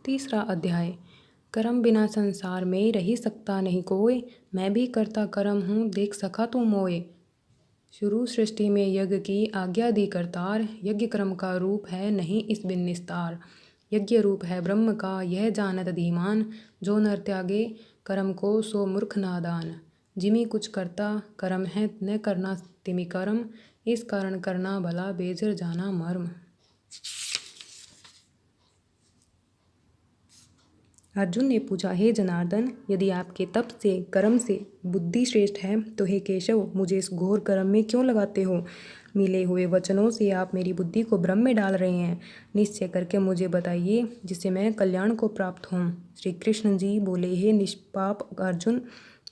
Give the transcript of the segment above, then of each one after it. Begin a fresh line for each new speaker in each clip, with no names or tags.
तीसरा अध्याय। कर्म बिना संसार में रही सकता नहीं कोय, मैं भी करता कर्म हूँ देख सका तू मोए। शुरू सृष्टि में यज्ञ की आज्ञा दी करतार, यज्ञ कर्म का रूप है नहीं इस बिन निस्तार। यज्ञ रूप है ब्रह्म का यह जानत धीमान, जो नर त्यागे कर्म को सो मूर्ख नादान। जिमि कुछ करता कर्म है न करना तिमि कर्म, इस कारण करना भला बेजर जाना मर्म। अर्जुन ने पूछा, हे जनार्दन, यदि आपके तप से कर्म से बुद्धि श्रेष्ठ है तो हे केशव, मुझे इस घोर कर्म में क्यों लगाते हो। मिले हुए वचनों से आप मेरी बुद्धि को भ्रम में डाल रहे हैं। निश्चय करके मुझे बताइए जिससे मैं कल्याण को प्राप्त हूँ। श्री कृष्ण जी बोले, हे निष्पाप अर्जुन,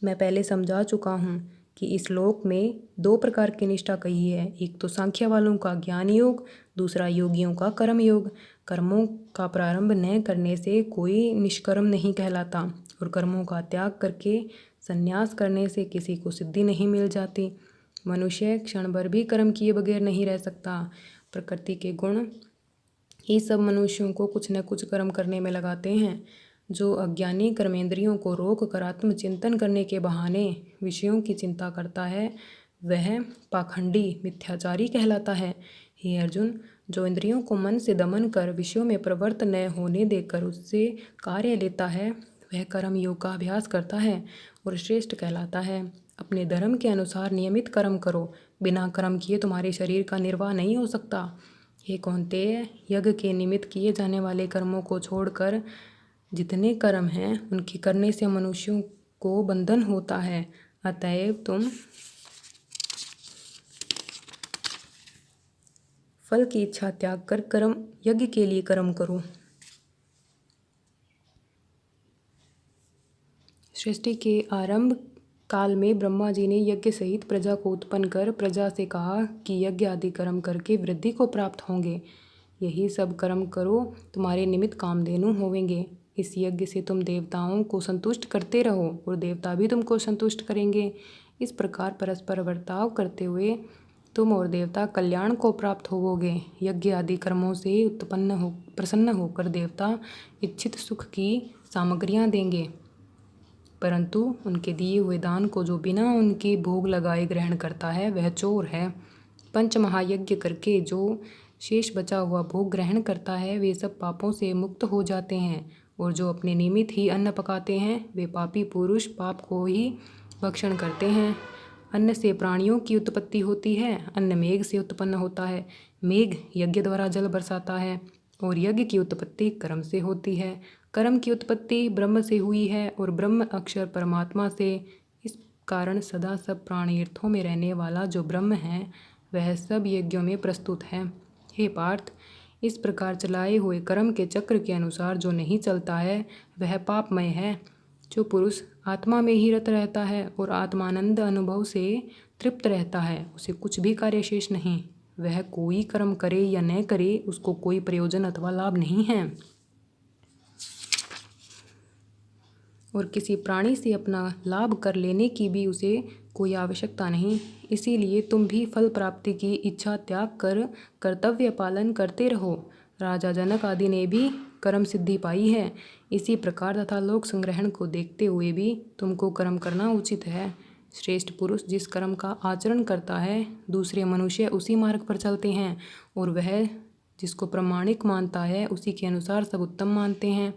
मैं पहले समझा चुका हूँ कि इस लोक में दो प्रकार की निष्ठा कही है। एक तो सांख्य वालों का ज्ञान योग, दूसरा योगियों का कर्म योग। कर्मों का प्रारंभ न करने से कोई निष्कर्म नहीं कहलाता और कर्मों का त्याग करके संन्यास करने से किसी को सिद्धि नहीं मिल जाती। मनुष्य क्षण भर भी कर्म किए बगैर नहीं रह सकता। प्रकृति के गुण ही सब मनुष्यों को कुछ न कुछ कर्म करने में लगाते हैं। जो अज्ञानी कर्मेंद्रियों को रोक कर आत्मचिंतन करने के बहाने विषयों की चिंता करता है, वह पाखंडी मिथ्याचारी कहलाता है। हे अर्जुन, जो इंद्रियों को मन से दमन कर विषयों में प्रवृत्त न होने देकर उससे कार्य लेता है, वह कर्म योग का अभ्यास करता है और श्रेष्ठ कहलाता है। अपने धर्म के अनुसार नियमित कर्म करो, बिना कर्म किए तुम्हारे शरीर का निर्वाह नहीं हो सकता। हे कौन्तेय, यज्ञ के निमित्त किए जाने वाले कर्मों को छोड़कर जितने कर्म हैं उनके करने से मनुष्यों को बंधन होता है। अतएव तुम फल की इच्छा त्याग कर कर्म यज्ञ के लिए कर्म करो। सृष्टि के आरंभ काल में ब्रह्मा जी ने यज्ञ सहित प्रजा को उत्पन्न कर प्रजा से कहा कि यज्ञ आदि कर्म करके वृद्धि को प्राप्त होंगे। यही सब कर्म करो, तुम्हारे निमित्त कामधेनु होवेंगे। इस यज्ञ से तुम देवताओं को संतुष्ट करते रहो और देवता भी तुमको संतुष्ट करेंगे। इस प्रकार परस्पर बर्ताव करते हुए तुम और देवता कल्याण को प्राप्त होवोगे। यज्ञ आदि कर्मों से प्रसन्न होकर देवता इच्छित सुख की सामग्रियां देंगे, परंतु उनके दिए हुए दान को जो बिना उनके भोग लगाए ग्रहण करता है वह चोर है। पंच महायज्ञ करके जो शेष बचा हुआ भोग ग्रहण करता है वे सब पापों से मुक्त हो जाते हैं, और जो अपने निमित्त ही अन्न पकाते हैं वे पापी पुरुष पाप को ही भक्षण करते हैं। अन्न से प्राणियों की उत्पत्ति होती है, अन्न मेघ से उत्पन्न होता है, मेघ यज्ञ द्वारा जल बरसाता है, और यज्ञ की उत्पत्ति कर्म से होती है। कर्म की उत्पत्ति ब्रह्म से हुई है और ब्रह्म अक्षर परमात्मा से। इस कारण सदा सब प्राणीर्थों में रहने वाला जो ब्रह्म है वह सब यज्ञों में प्रस्तुत है। हे पार्थ, इस प्रकार चलाए हुए कर्म के चक्र के अनुसार जो नहीं चलता है वह पापमय है। जो पुरुष आत्मा में ही रत रहता है और आत्मानंद अनुभव से तृप्त रहता है उसे कुछ भी कार्य शेष नहीं। वह कोई कर्म करे या न करे उसको कोई प्रयोजन अथवा लाभ नहीं है और किसी प्राणी से अपना लाभ कर लेने की भी उसे कोई आवश्यकता नहीं। इसीलिए तुम भी फल प्राप्ति की इच्छा त्याग कर कर्तव्य पालन करते रहो। राजा जनक आदि ने भी कर्म सिद्धि पाई है। इसी प्रकार तथा लोक संग्रहण को देखते हुए भी तुमको कर्म करना उचित है। श्रेष्ठ पुरुष जिस कर्म का आचरण करता है दूसरे मनुष्य उसी मार्ग पर चलते हैं, और वह जिसको प्रामाणिक मानता है उसी के अनुसार सब उत्तम मानते हैं।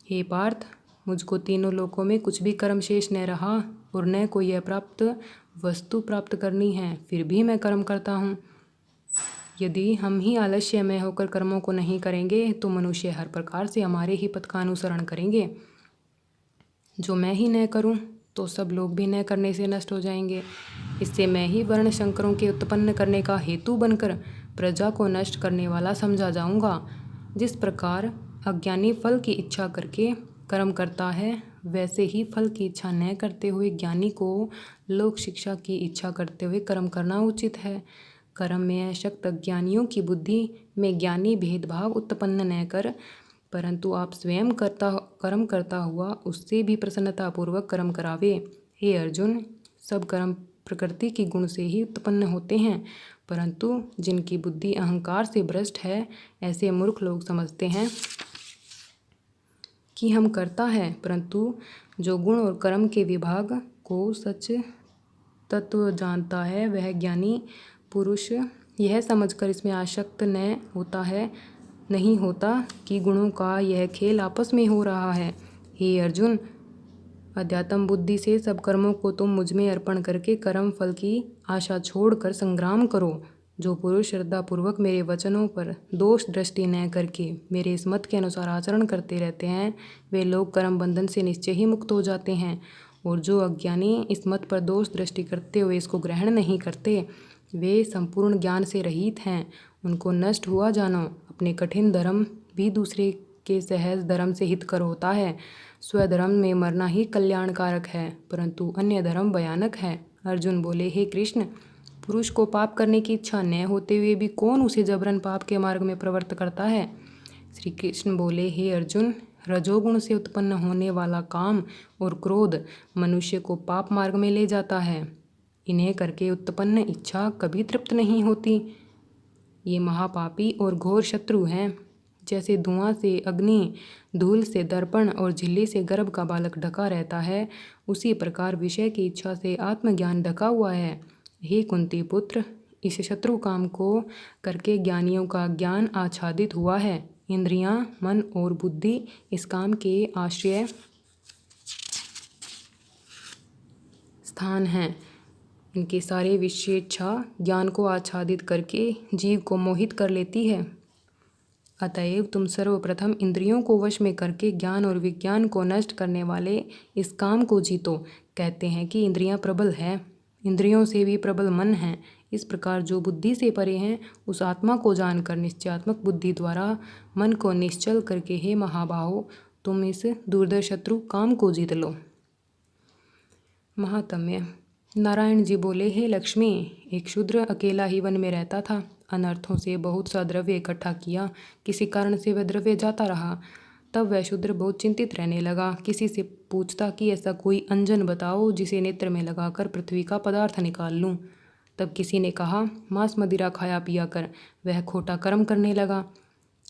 हे पार्थ, मुझको तीनों लोकों में कुछ भी कर्म शेष न रहा और न कोई अप्राप्त वस्तु प्राप्त करनी है, फिर भी मैं कर्म करता हूँ। यदि हम ही आलस्यमय होकर कर्मों को नहीं करेंगे तो मनुष्य हर प्रकार से हमारे ही पथ का अनुसरण करेंगे। जो मैं ही न करूं तो सब लोग भी न करने से नष्ट हो जाएंगे। इससे मैं ही वर्ण शंकरों के उत्पन्न करने का हेतु बनकर प्रजा को नष्ट करने वाला समझा जाऊंगा। जिस प्रकार अज्ञानी फल की इच्छा करके कर्म करता है वैसे ही फल की इच्छा न करते हुए ज्ञानी को लोक शिक्षा की इच्छा करते हुए कर्म करना उचित है। कर्म में अशक्त अज्ञानियों की बुद्धि में ज्ञानी भेदभाव उत्पन्न न कर, परंतु आप स्वयं कर्म करता हुआ उससे भी प्रसन्नतापूर्वक कर्म करावे। हे अर्जुन, सब कर्म प्रकृति की गुण से ही उत्पन्न होते हैं, परंतु जिनकी बुद्धि अहंकार से भ्रष्ट है ऐसे मूर्ख लोग समझते हैं कि हम करता है, परंतु जो गुण और कर्म के विभाग को सच तत्व जानता है वह ज्ञानी पुरुष यह समझकर इसमें आसक्त नहीं होता कि गुणों का यह खेल आपस में हो रहा है। हे अर्जुन, अध्यात्म बुद्धि से सब कर्मों को तुम मुझ में अर्पण करके कर्म फल की आशा छोड़कर संग्राम करो। जो पुरुष श्रद्धापूर्वक मेरे वचनों पर दोष दृष्टि न करके मेरे इस मत के अनुसार आचरण करते रहते हैं, वे लोग कर्म बंधन से निश्चय ही मुक्त हो जाते हैं। और जो अज्ञानी इस मत पर दोष दृष्टि करते हुए इसको ग्रहण नहीं करते, वे संपूर्ण ज्ञान से रहित हैं। उनको नष्ट हुआ जानो। अपने कठिन धर्म भी दूसरे के सहज धर्म से हितकर होता है। स्वधर्म में मरना ही कल्याणकारक है, परंतु अन्य धर्म भयानक है। अर्जुन बोले, हे कृष्ण, पुरुष को पाप करने की इच्छा न होते हुए भी कौन उसे जबरन पाप के मार्ग में प्रवृत्त करता है? श्री कृष्ण बोले, हे अर्जुन, रजोगुण से उत्पन्न होने वाला काम और क्रोध मनुष्य को पाप मार्ग में ले जाता है। इन्हें करके उत्पन्न इच्छा कभी तृप्त नहीं होती। ये महापापी और घोर शत्रु हैं। जैसे धुआं से अग्नि, धूल से दर्पण और झिल्ली से गर्भ का बालक ढका रहता है, उसी प्रकार विषय की इच्छा से आत्मज्ञान ढका हुआ है। हे कुंती पुत्र, इस शत्रु काम को करके ज्ञानियों का ज्ञान आच्छादित हुआ है। इंद्रियां, मन और बुद्धि इस काम के आश्रय स्थान हैं। इनके सारे विशेषा ज्ञान को आच्छादित करके जीव को मोहित कर लेती है। अतएव तुम सर्वप्रथम इंद्रियों को वश में करके ज्ञान और विज्ञान को नष्ट करने वाले इस काम को जीतो। कहते हैं कि इंद्रियां प्रबल है, इंद्रियों से भी प्रबल मन है। इस प्रकार जो बुद्धि से परे हैं, उस आत्मा को जानकर निश्चयात्मक बुद्धि द्वारा मन को निश्चल करके, हे महाबाहो, तुम इस दुर्धर शत्रु काम को जीत लो। महात्म्य। नारायण जी बोले, हे लक्ष्मी, एक शूद्र अकेला ही वन में रहता था। अनर्थों से बहुत सा द्रव्य इकट्ठा किया, किसी कारण से वह द्रव्य जाता रहा। तब वह शूद्र बहुत चिंतित रहने लगा। किसी से पूछता कि ऐसा कोई अंजन बताओ जिसे नेत्र में लगाकर पृथ्वी का पदार्थ निकाल लूं। तब किसी ने कहा, मांस मदिरा खाया पिया कर। वह खोटा कर्म करने लगा।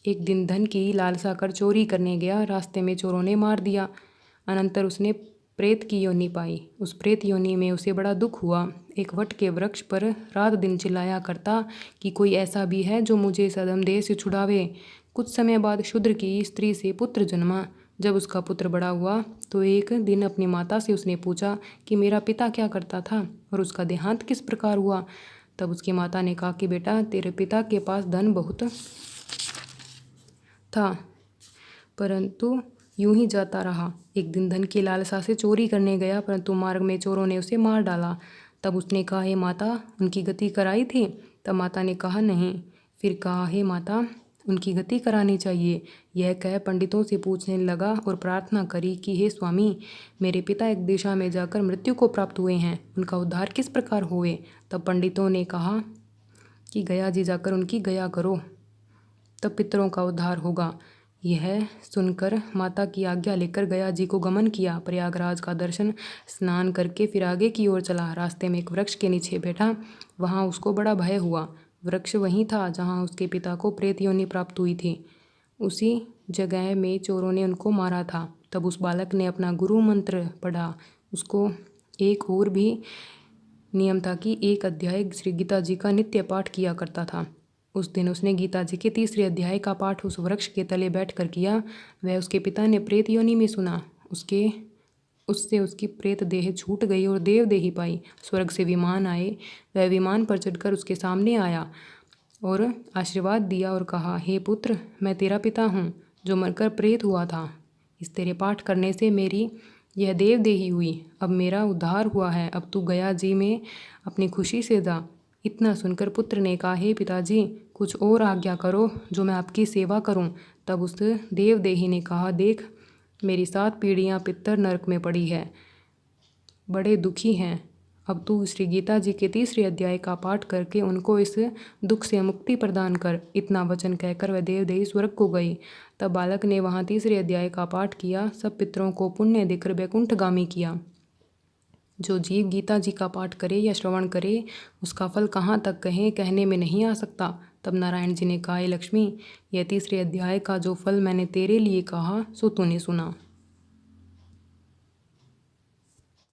एक दिन धन की लालसा कर चोरी करने गया, रास्ते में चोरों ने मार दिया। अनंतर उसने प्रेत की योनि पाई। उस प्रेत योनि में उसे बड़ा दुख हुआ। एक वट के वृक्ष पर रात दिन चिल्लाया करता कि कोई ऐसा भी है जो मुझे इस अधम देह से छुड़ावे। कुछ समय बाद शूद्र की स्त्री से पुत्र जन्मा। जब उसका पुत्र बड़ा हुआ तो एक दिन अपनी माता से उसने पूछा कि मेरा पिता क्या करता था और उसका देहांत किस प्रकार हुआ। तब उसकी माता ने कहा कि बेटा, तेरे पिता के पास धन बहुत था, परंतु यूं ही जाता रहा। एक दिन धन की लालसा से चोरी करने गया, परंतु मार्ग में चोरों ने उसे मार डाला। तब उसने कहा, हे माता, उनकी गति कराई थी? तब माता ने कहा, नहीं। फिर कहा, हे माता, उनकी गति करानी चाहिए। यह कह पंडितों से पूछने लगा और प्रार्थना करी कि हे स्वामी, मेरे पिता एक दिशा में जाकर मृत्यु को प्राप्त हुए हैं, उनका उद्धार किस प्रकार होवे? तब पंडितों ने कहा कि गया जी जाकर उनकी गया करो, तब पितरों का उद्धार होगा। यह सुनकर माता की आज्ञा लेकर गया जी को गमन किया। प्रयागराज का दर्शन स्नान करके फिर आगे की ओर चला। रास्ते में एक वृक्ष के नीचे बैठा। वहाँ उसको बड़ा भय हुआ। वृक्ष वहीं था जहाँ उसके पिता को प्रेत योनि प्राप्त हुई थी। उसी जगह में चोरों ने उनको मारा था। तब उस बालक ने अपना गुरु मंत्र पढ़ा। उसको एक और भी नियम था कि एक अध्याय श्री गीता जी का नित्य पाठ किया करता था। उस दिन उसने गीता जी के 3रे अध्याय का पाठ उस वृक्ष के तले बैठकर किया। वह उसके पिता ने प्रेत योनि में सुना। उससे उसकी प्रेत देह छूट गई और देव देही पाई। स्वर्ग से विमान आए। वह विमान पर चढ़कर उसके सामने आया और आशीर्वाद दिया और कहा, हे पुत्र, मैं तेरा पिता हूँ जो मरकर प्रेत हुआ था। इस तेरे पाठ करने से मेरी यह देव देही हुई। अब मेरा उद्धार हुआ है। अब तू गया जी में अपनी खुशी से जा। इतना सुनकर पुत्र ने कहा, हे पिताजी, कुछ और आज्ञा करो जो मैं आपकी सेवा करूं। तब उस देवदेही ने कहा, देख, मेरी 7 पीढ़ियां पितर नरक में पड़ी है, बड़े दुखी हैं। अब तू श्री गीता जी के 3रे अध्याय का पाठ करके उनको इस दुख से मुक्ति प्रदान कर। इतना वचन कहकर वह देवदेही स्वर्ग को गई। तब बालक ने वहाँ 3रे अध्याय का पाठ किया। सब पितरों को पुण्य देकर वैकुंठगामी किया। जो जीव गीता जी का पाठ करे या श्रवण करे, उसका फल कहाँ तक कहें, कहने में नहीं आ सकता। तब नारायण जी ने कहा, "हे लक्ष्मी, यह तीसरे अध्याय का जो फल मैंने तेरे लिए कहा सो तूने सुना।